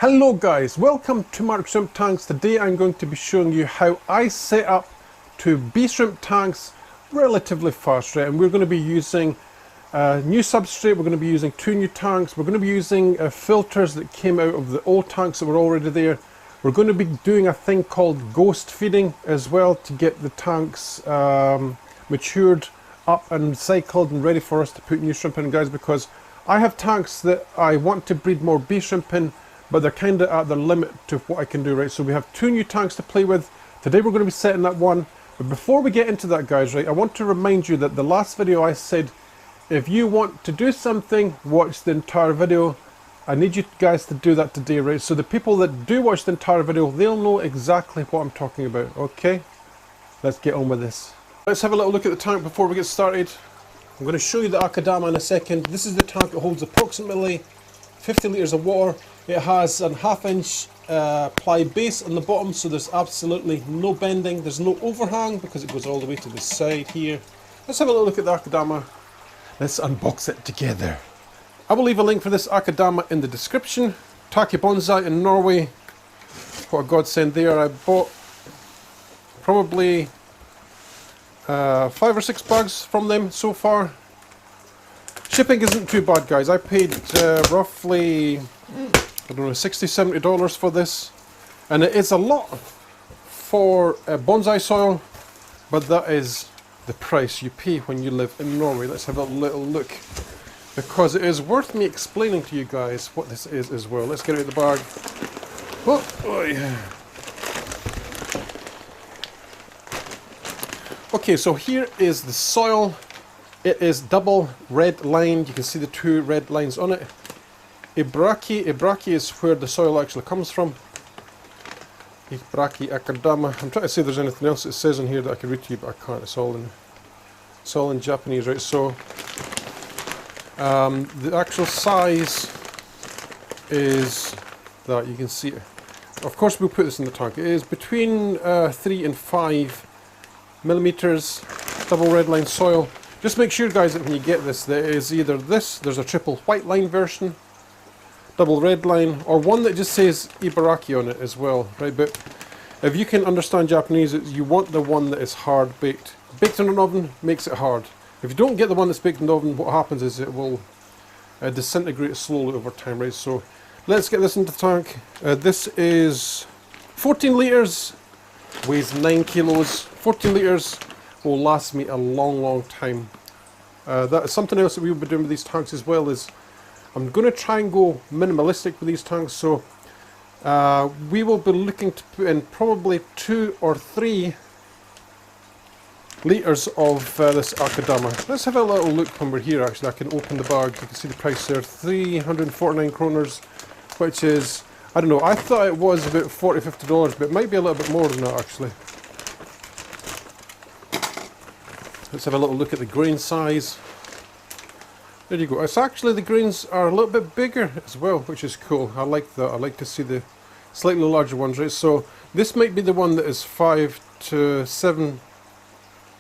Hello guys, welcome to Mark Shrimp Tanks. Today I'm going to be showing you how I set up 2 bee shrimp tanks relatively fast, right? And we're going to be using new substrate, we're going to be using 2 new tanks, we're going to be using filters that came out of the old tanks that were already there. We're going to be doing a thing called ghost feeding as well to get the tanks matured up and cycled and ready for us to put new shrimp in, guys, because I have tanks that I want to breed more bee shrimp in, but they're kind of at the limit to what I can do, right? So we have 2 new tanks to play with. Today we're going to be setting that one. But before we get into that, guys, right, I want to remind you that the last video I said, if you want to do something, watch the entire video. I need you guys to do that today, right? So the people that do watch the entire video, they'll know exactly what I'm talking about, okay? Let's get on with this. Let's have a little look at the tank before we get started. I'm going to show you the Akadama in a second. This is the tank that holds approximately 50 litres of water. It has a 1/2 inch ply base on the bottom, so there's absolutely no bending. There's no overhang because it goes all the way to the side here. Let's have a little look at the Akadama. Let's unbox it together. I will leave a link for this Akadama in the description. Taki Bonsai in Norway. What a godsend there. I bought probably 5 or 6 bags from them so far. Shipping isn't too bad, guys. I paid roughly, I don't know, $60–70 for this, and it is a lot for bonsai soil, but that is the price you pay when you live in Norway. Let's have a little look, because it is worth me explaining to you guys what this is as well. Let's get it out of the bag. Oh yeah. Okay, so here is the soil. It is double red lined. You can see the 2 red lines on it. Ibraki is where the soil actually comes from. Ibraki Akadama. I'm trying to see if there's anything else it says in here that I can read to you, but I can't. It's all in Japanese, right? So the actual size is that. You can see it. Of course, we'll put this in the tank. It is between 3 and 5 millimeters. Double red line soil. Just make sure, guys, that when you get this, there is either this, there's a triple white line version, double red line, or one that just says Ibaraki on it as well, right? But if you can understand Japanese, you want the one that is hard baked. Baked in an oven makes it hard. If you don't get the one that's baked in the oven, what happens is it will disintegrate slowly over time, right? So let's get this into the tank. This is 14 litres, weighs 9 kilos, 14 litres. Will last me a long time. That is something else that we will be doing with these tanks as well. Is I'm going to try and go minimalistic with these tanks, so we will be looking to put in probably 2 or 3 litres of this Akadama. Let's have a little look when we're here. Actually, I can open the bag. You can see the price there, 349 kroners, which is, I don't know, I thought it was about $40–50, but it might be a little bit more than that actually. Let's have a little look at the grain size. There you go. It's actually, the grains are a little bit bigger as well, which is cool. I like that. I like to see the slightly larger ones, right? So this might be the one that is 5 to 7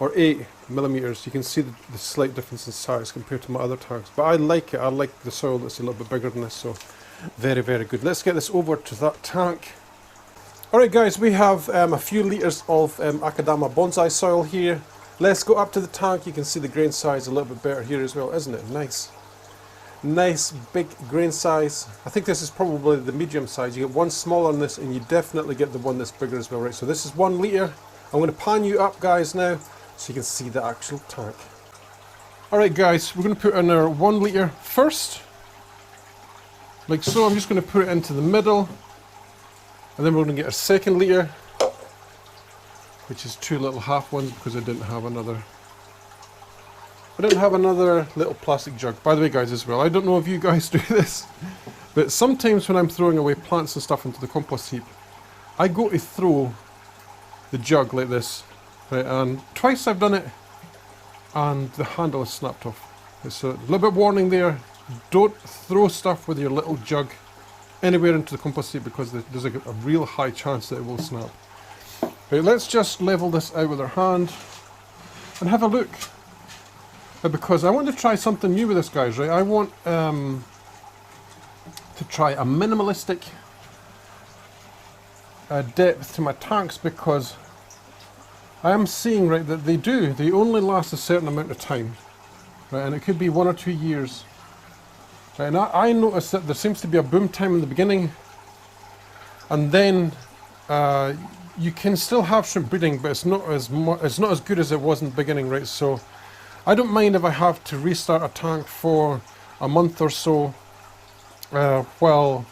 or 8 millimeters. You can see the slight difference in size compared to my other tanks. But I like it. I like the soil that's a little bit bigger than this. So very good. Let's get this over to that tank. Alright guys, we have a few litres of Akadama bonsai soil here. Let's go up to the tank. You can see the grain size a little bit better here as well, isn't it? Nice big grain size. I think this is probably the medium size. You get one smaller on this and you definitely get the one that's bigger as well, right? So this is 1 litre. I'm going to pan you up, guys, now so you can see the actual tank. Alright guys, we're going to put in our 1 litre first, like so. I'm just going to put it into the middle, and then we're going to get our 2nd litre, which is 2 little half ones because I didn't have another little plastic jug. By the way, guys, as well, I don't know if you guys do this, but sometimes when I'm throwing away plants and stuff into the compost heap, I go to throw the jug like this, right, and twice I've done it and the handle is snapped off. So a little bit warning there, don't throw stuff with your little jug anywhere into the compost heap because there's a real high chance that it will snap. Right, let's just level this out with our hand and have a look. Because I want to try something new with this, guys, right? I want to try a minimalistic depth to my tanks, because I am seeing, right, that they only last a certain amount of time, right, and it could be 1 or 2 years. Right, and I noticed that there seems to be a boom time in the beginning, and then you can still have shrimp breeding, but it's not as good as it was in the beginning, right? So I don't mind if I have to restart a tank for a month or so while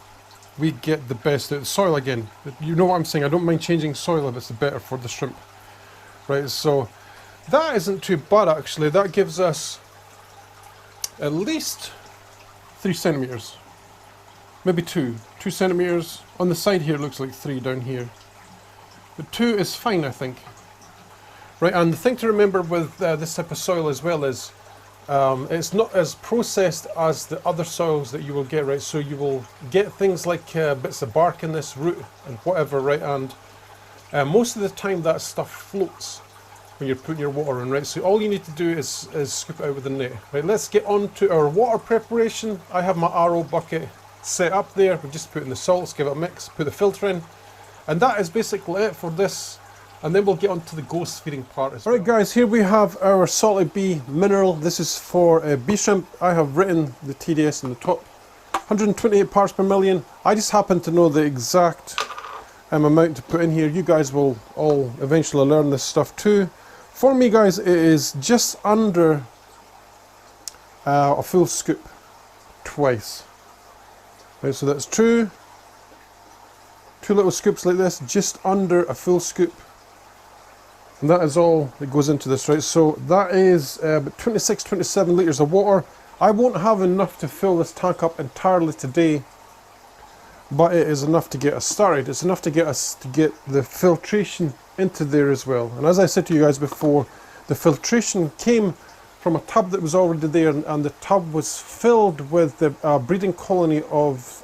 we get the best out of the soil again. You know what I'm saying? I don't mind changing soil if it's better for the shrimp, right? So that isn't too bad actually. That gives us at least 3 centimeters, maybe 2 centimeters. On the side here it looks like 3 down here, but 2 is fine, I think. Right, and the thing to remember with this type of soil as well is it's not as processed as the other soils that you will get, right? So you will get things like bits of bark in this root and whatever, right? And most of the time that stuff floats when you're putting your water in, right? So all you need to do is scoop it out with a net. Right, let's get on to our water preparation. I have my RO bucket set up there. We just put in the salts, give it a mix, put the filter in, and that is basically it for this. And then we'll get on to the ghost feeding part as well. Alright guys, here we have our salted B mineral. This is for B shrimp. I have written the TDS in the top. 128 parts per million. I just happen to know the exact amount to put in here. You guys will all eventually learn this stuff too. For me guys, it is just under a full scoop twice. Right, so that's two little scoops like this, just under a full scoop. And that is all that goes into this, right? So that is about 26-27 litres of water. I won't have enough to fill this tank up entirely today, but it is enough to get us started. It's enough to get us to get the filtration into there as well. And as I said to you guys before, the filtration came from a tub that was already there, and the tub was filled with the breeding colony of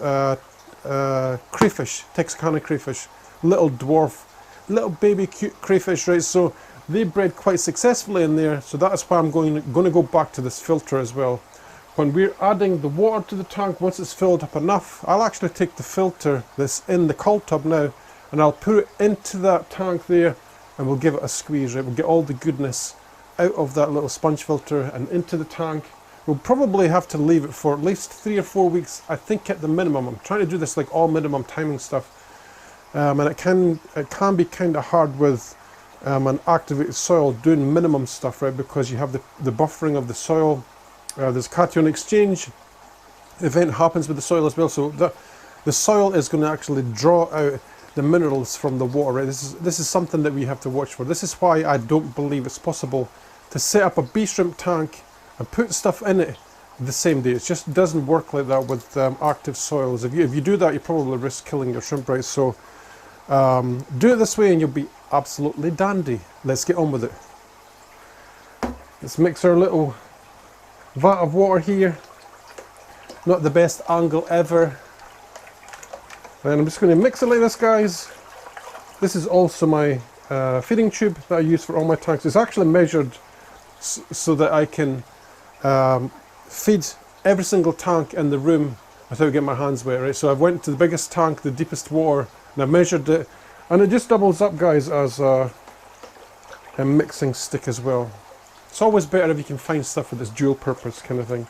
crayfish, Texarkana crayfish, little dwarf, little baby cute crayfish, right? So they bred quite successfully in there, so that's why I'm going to go back to this filter as well. When we're adding the water to the tank, once it's filled up enough, I'll actually take the filter that's in the cold tub now, and I'll put it into that tank there, and we'll give it a squeeze, right? We'll get all the goodness out of that little sponge filter and into the tank. We'll probably have to leave it for at least 3 or 4 weeks, I think, at the minimum. I'm trying to do this like all minimum timing stuff. And it can be kind of hard with an activated soil doing minimum stuff, right? Because you have the buffering of the soil. There's cation exchange event happens with the soil as well. So the soil is going to actually draw out the minerals from the water, right? This is something that we have to watch for. This is why I don't believe it's possible to set up a bee shrimp tank and put stuff in it the same day. It just doesn't work like that with active soils. If you do that, you probably risk killing your shrimp, right? So do it this way and you'll be absolutely dandy. Let's get on with it. Let's mix our little vat of water here. Not the best angle ever. And I'm just going to mix it like this, guys. This is also my feeding tube that I use for all my tanks. It's actually measured so that I can feed every single tank in the room without getting my hands wet, right? So I went to the biggest tank, the deepest water, and I measured it, and it just doubles up, guys, as a mixing stick as well. It's always better if you can find stuff with this dual purpose kind of thing.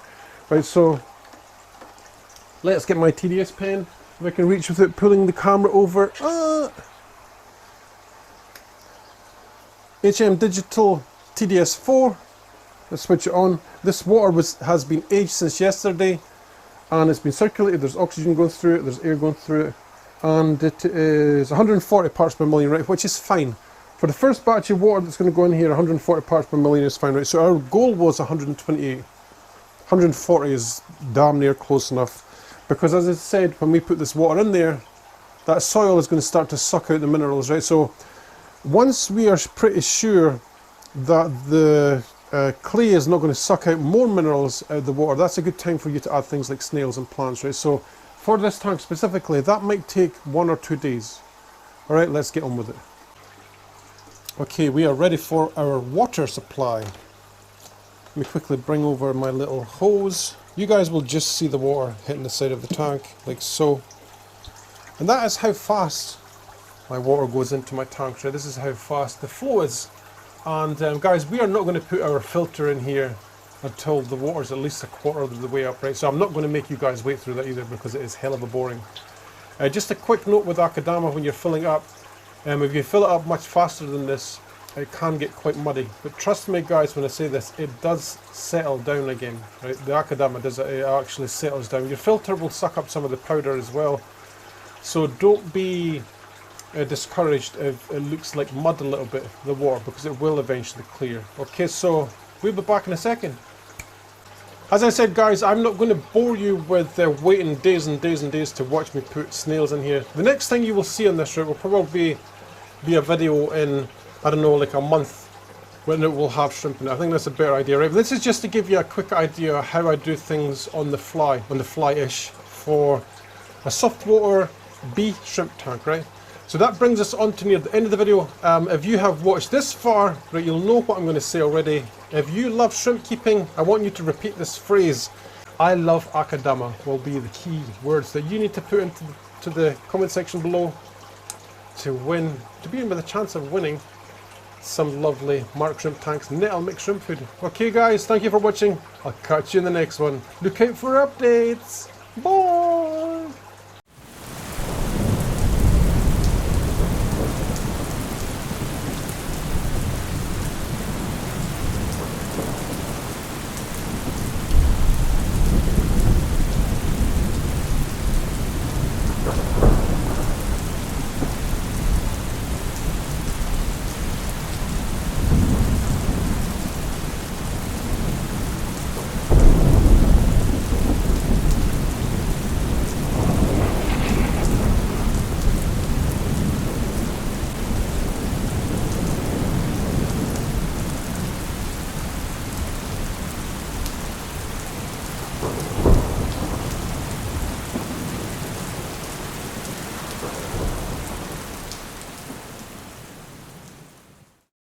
Right, so let's get my TDS pen, if I can reach without pulling the camera over. HM Digital TDS 4. Let's switch it on. This water has been aged since yesterday, and it's been circulated. There's oxygen going through it, there's air going through it, and it is 140 parts per million, right, which is fine. For the first batch of water that's going to go in here, 140 parts per million is fine, right? So our goal was 128. 140 is damn near close enough, because as I said, when we put this water in there, that soil is going to start to suck out the minerals, right? So once we are pretty sure that the clay is not going to suck out more minerals out of the water, that's a good time for you to add things like snails and plants, right? So for this tank specifically, that might take 1 or 2 days. All right, let's get on with it. Okay, we are ready for our water supply. Let me quickly bring over my little hose. You guys will just see the water hitting the side of the tank, like so. And that is how fast my water goes into my tank. Right, this is how fast the flow is. And guys, we are not going to put our filter in here until the water's at least a quarter of the way up, right? So I'm not going to make you guys wait through that either, because it is hell of a boring. Just a quick note with Akadama when you're filling up, if you fill it up much faster than this, it can get quite muddy. But trust me guys when I say this, it does settle down again, right? The Akadama does it, it actually settles down. Your filter will suck up some of the powder as well. So don't be discouraged if it looks like mud a little bit, the water, because it will eventually clear. Okay, so we'll be back in a second. As I said guys, I'm not going to bore you with waiting days and days and days to watch me put snails in here. The next thing you will see on this route will probably be a video in, I don't know, like a month, when it will have shrimp in it. I think that's a better idea, right? But this is just to give you a quick idea of how I do things on the fly-ish, for a soft water bee shrimp tank, right? So that brings us on to near the end of the video. If you have watched this far, right, you'll know what I'm going to say already. If you love shrimp keeping, I want you to repeat this phrase. I love Akadama will be the key words that you need to put into the comment section below to win, to be in with a chance of winning some lovely Mark Shrimp Tanks Nettle Mixed Shrimp Food. Okay guys, thank you for watching. I'll catch you in the next one. Look out for updates. Bye!